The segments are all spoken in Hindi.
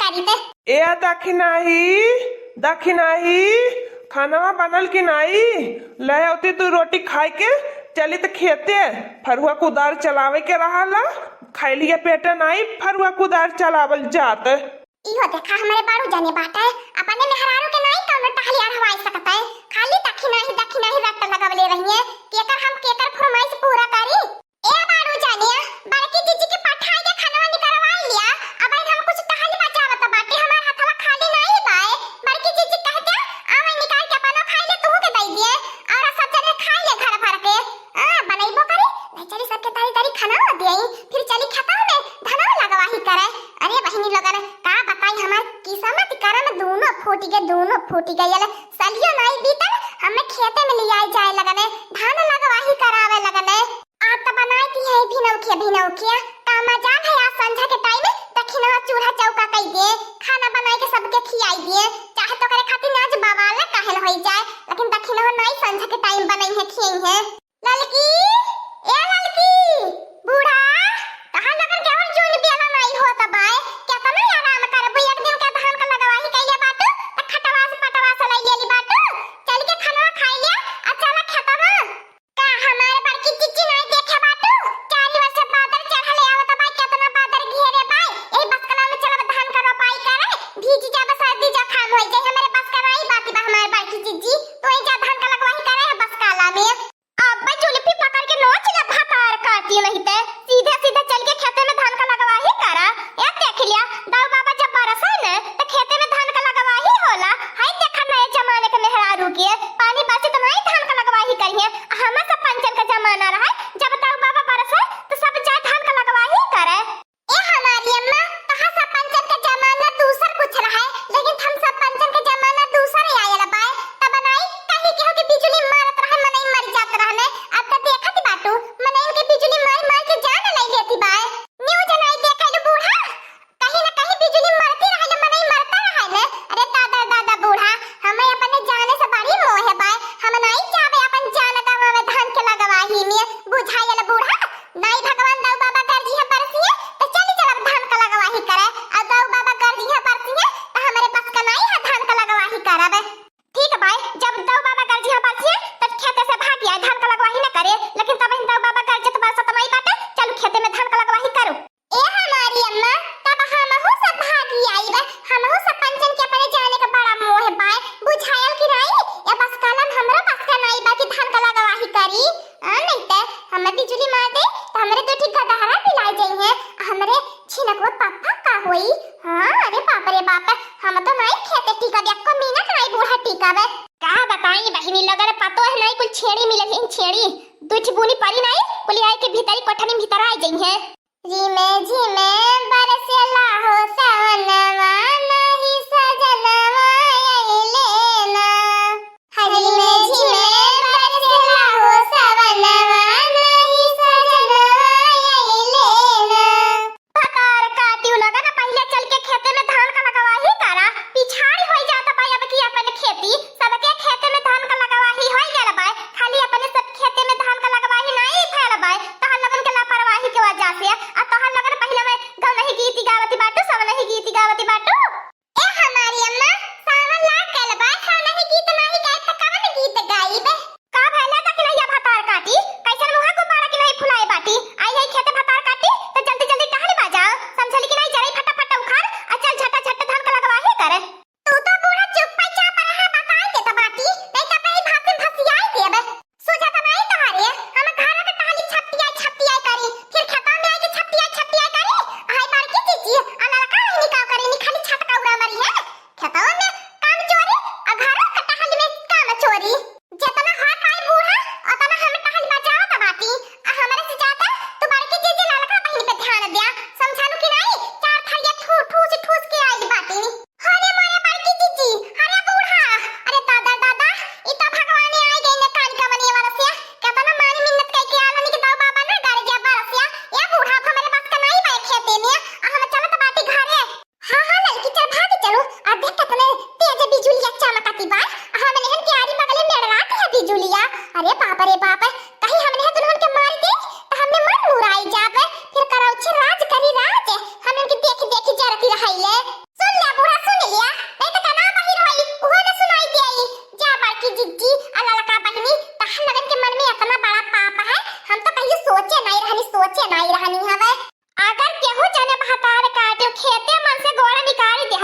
ए दखिनाही दखिनाही खाना बनल कि नहीं? ले होती तू रोटी खाए के चली तो खेते फरुआ कुदार चलावे के रहा खाई लिया पेट नहीं फरुआ कुदार चलावल जात इहो देखा हमारे बारू जाने बात है अपने मेहरारू के नहीं कौन टहलिया हवाई सकता है खाली दखिनाही रट लगावले रहिए केकर हम केकर फरमाइश पूरा करी। ए बारू जानिया बड़की जीजी के पठाई के खाना निकलवा लिया अब हम कुछ टहली बचावत बाटे हमार हाथवा खाली नहीं बाए बड़की जीजी कहते आवे निकाल के अपना खाई ले तू के दई दिए और सब जने खाई ले घर भर के बनैबो करी नहीं चली सबके तारी खाना देई फिर चली खाता में धनवा लगवाही करे। अरे बहिनी लोगन का बताई हमार किस्मत करम दोनों फूटी गई सलियो नहीं बीतल हमें खेते में ले जाए लगने धान लगवाही करावे लगने आज तो बनाई थी है भिनौखिया का मजा है आज संझा के टाइम दखिना चूल्हा चौका कई दिए खाना बनाई के सबके खियाई दिए चाहे तो करे खातिर आज बवाल काहेल होई जाए लेकिन दखिना नहीं संझा के टाइम बनाई है खियाई है। ललकी ए ललकी बूढ़ा कहां लगन केवल जून बेला नहीं होता बाय क्या कमे आराम करबो एक दिन के धान का लगवाही कइले बाटू त खटवास पटवास लई लेली बाटू चल के खाना खाई ले आ चला खेतवा का हमारे बड़की चिच्ची नहीं देखे बाटू 4 वर्ष बादल चढ़ले आवत बाय केतना बादल घेरे बाय एही बसकला में चलब धान का रोपाई करे भीज जाब सर्दी जखाम होई जाय हमारे बस का नहीं बाती बा हमारे बड़की चिच्ची तो ही जा धान का लगवाही करे है बसकाला में अब जुलपी पकड़ के नोच ले भातार काटी नहीं ते सीधे चल के खेते में धान का लगवाही करा या देख लिया दाऊ बाबा जब बरसा न तो खेते में धान का लगवाही होला हाय देखा नए जमाने के मेहरारू के पानी बरसे तो नहीं धान का लगवाही करिए हम सब पंचन का जमाना रहा जब दाऊ बाबा बरसा तो सब जाए धान का लगवाही करे। ए हमारी अम्मा कहां सब पंचन का जमाना दूसर कुछ रहा लेकिन हम सब पंचन का जमाना दूसर आयल बाय तब नहीं कहीं के हो के बिजली मारत रहे मनई मर जात रहने अब तो देखत बाटू मनई के बिजली मार के जान नहीं लेती बाय न्यूज नहीं देखल बूढ़ा कहीं ना कहीं बिजली मरती रहे मनई मरता रहे ने। अरे दादा बूढ़ा हमें अपने जाने से बड़ी मोह है बाय हम नहीं चाहे अपन जान गवावे धान के लगवाही में बुझायल बूढ़ा नहीं भगवान दाऊ बाबा गर्जी है बरसिए तो चली चल धान का लगवाही करे और दाऊ बाबा गर्जी है बरसिए तो हमारे बस का नहीं है धान का लगवाही करावे ठीक है भाई जब दाऊ बाबा गर्जी है बरसिए तो खेते से भाग आए धान का लगवाही न करे लेकिन तब दाऊ बाबा गर्जी तो बरसा तमाई बाटे चलो खेते में धान का लगवाही करो। ए हमारी अम्मा तब हम हो सब भागी आई बा हम हो सब पंचन के अपने जाने का बड़ा मोह है बाय बुझायल कि नहीं या बस कलम हमरा बस का नहीं बा कि धान का लगवाही करी नहीं ते हमें बिजली मार दे तो हमरे दो ठीक गदहरा पिलाई जाई है हमरे छिनकवा पापा का होई। हां अरे बाप रे बाप हम तो नहीं खेते टीका दे को मिनट नहीं बूढ़ा टीका बे का बताई बहिनी लगन पतो है नहीं कुल छेड़ी मिले इन छेड़ी दुछ बुनी परी नहीं कुली आई के भीतरी कोठनी भीतर आई जाई है झिमे बरसेला हो सवनवा नहीं सजनवा आइले ना हरी में झिमे बरसेला हो सवनवा नहीं सजनवा आइले ना पकार काटियो लगा ना पहले चल के खेते में धान का लगवाही करा पिछाड़ी होई जाता भाई अब की अपन खेती सबके खेते में धान का लगवाही होई गेल भाई खाली अपने सब खेते में धान का लगवाही नहीं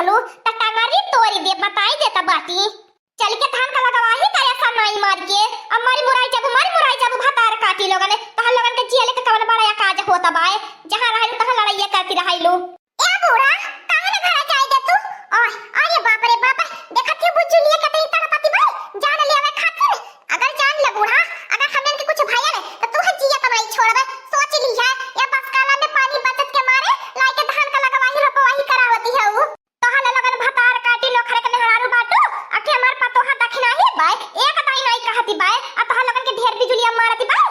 रहलू त टंगरी तोड़ी दे बताई देता बाटी चल के धान का लगवाही करे सनाई मार के अब मारी मुराई जब भतार काटी लोगन तहन लोगन के जेल के कवन बड़ा काज होता बाय जहां रहलू तहां लड़ाई करती रहलू ए बूढ़ा काहे न घर जाई दे तू ओए अरे बाप रे बाप देखत बुजुलिए कतई तड़पती बाय जान लेवे खातिर अगर जान ले बूढ़ा अगर हमन के कुछ भइया रे त तू जिया त नहीं छोड़बे सोच लिया या बस काला में पानी बचत के मारे लाई के धान का लगवाही रोपवाही करावती है उ तोहन लगन भतार काटी लो खरे के नहरारू बाटू अठे हमार पतोहा दखना ही बाय एक दाई नहीं कहती बाय आ तोहन लगन के ढेर बिजुलिया मारती बाय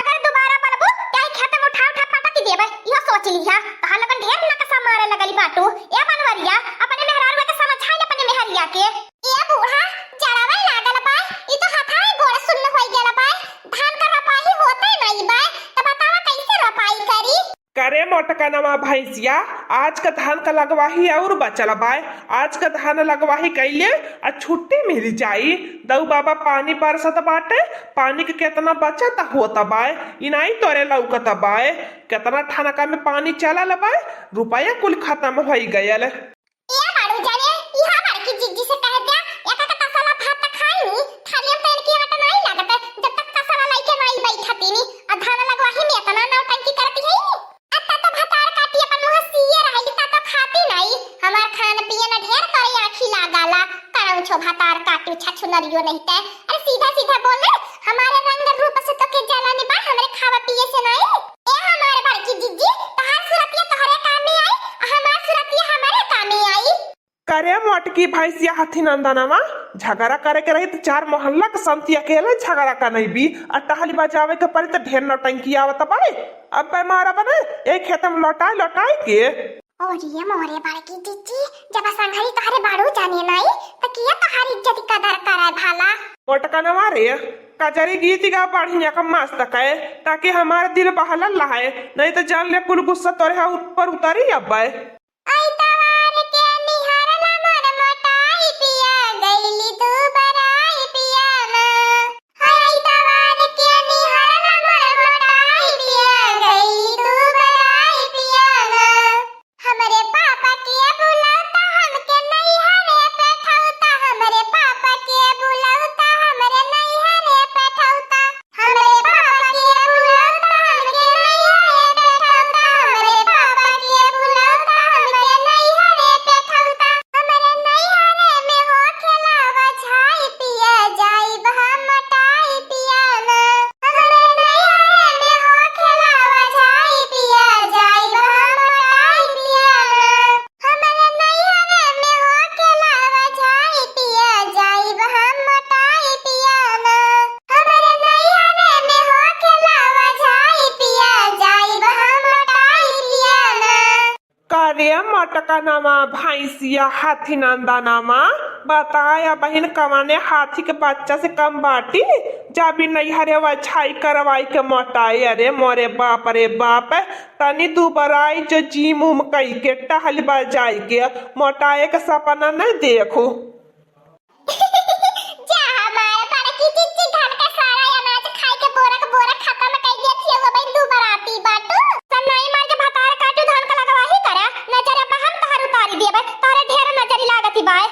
अगर दोबारा बनबू क्या खेत में उठा पटक देबे इहो सोच लिया तोहन लगन ढेर नकसा मारे लगली बाटू ए बनवरिया अपने मेहरारू के समझाई अपने मेहरिया के ए बूढ़ा जड़ावे लागल बाय ई तो हाथाए गोड़ सुन्न होई गेल बाय धान का रोपाई होते नहीं बाय त बतावा कैसे रोपाई करी करे मोटकनवा भैंसिया आज का धान का लगवाही और बचल बाय आज का धान लगवाही कैले आ छुट्टी मिल जाई दऊ बाबा पानी बरसत बाटे पानी के केतना बचत होता बाय इनाई तोरे लौकत बाय केतना ठनका में पानी चलल बाय रुपया कुल खत्म होई गयल ए बाड़ू जाने इहा बड़की जिज्जी से कह दिया एक का तसला भात खाई नी थालिया पेन की हट नहीं लागत जब तक तसला लाई के नहीं बैठती नी आ धान लगवाही में इतना नौटंकी करती है अत्ता तो भतार काटी अपन मुंह सीए रहली ता तो खाती नहीं हमार खान पिए न ढेर करे आंखी लगाला करम छो भतार काटी छछु नरियो नहीं ते अरे सीधा सीधा बोले हमारे रंग रूप से तो के जाला नहीं बा हमरे खावा पिए से नहीं ए हमारे बड़की जिज्जी तहार सुरतिया तोहरे काम में आई हमार सुरतिया हमारे काम में आई करे मोटकी भैंसिया हाथी नंदनवा झगड़ा करे के रही तो चार मोहल्ला के संती अकेले झगड़ा का नहीं भी और टहली बजावे के पड़ी तो ढेर नौटंकी आवत बाई अब बेमारा बने एक खेत में लौटाई के ओरिए मोरे बड़की जिज्जी जब संघरी तोहरे बाड़ू जाने नहीं त किया तोहारी इज्जत कदर करे भाला मोटकनवा रे कजरी गीत गा बढ़िया का मस्त है ताकि हमारा दिल बहलल रहे नहीं तो जान ले कुल गुस्सा तोरे ऊपर उतारी अब आई तवार के निहारला मन मोटाई पिया गईली तू बराई पिया ना आई तवार के निहारला मन मोटाई पिया गईली तू बराई पिया ना हमरे पापा के बुलाता हमके नहीं हरे बैठाउता हमरे पापा के बुलाउता हमरे नहीं हरे बैठाउता हमरे पापा के बुलाउता हमके नहीं हरे बैठाउता हमरे पापा के बुलाउता हमरे नहीं हरे बैठाउता हमरे नहीं हरे में हो खेलावा छाई पिया जाई बहा मटाई पिया ना हमरे नहीं हरे में हो खेलावा छाई पिया जाई बहा मटाई पिया ना हमरे नहीं हरे में हो खेलावा छाई पिया जाई बहा मटाई पिया ना हमरे नहीं हरे में हो खेलावा छाई पिया जाई बहा मटाई पिया ना कार्य मोटकनवा भैंसिया हाथी नंदनवा बताया बहन कमाने हाथी के बच्चा से कम बाटी जब भी नहीं हरे वछाई करवाई के मोटाई अरे मोरे बाप रे बाप तनी दुबराई जो जी मुम कई के टहल बजाई के मोटाए के सपना नहीं देखो जा हमारे बड़की जिज्जी धान का सारा अनाज खाई के बोरा खत्म कर दिया थी वो भाई दुबराती बाटू सनाई मार के भतार काटू धान का लगवाही करा नजर अब हम तहार उतारी देबे तारे ढेर नजरी लागती बाय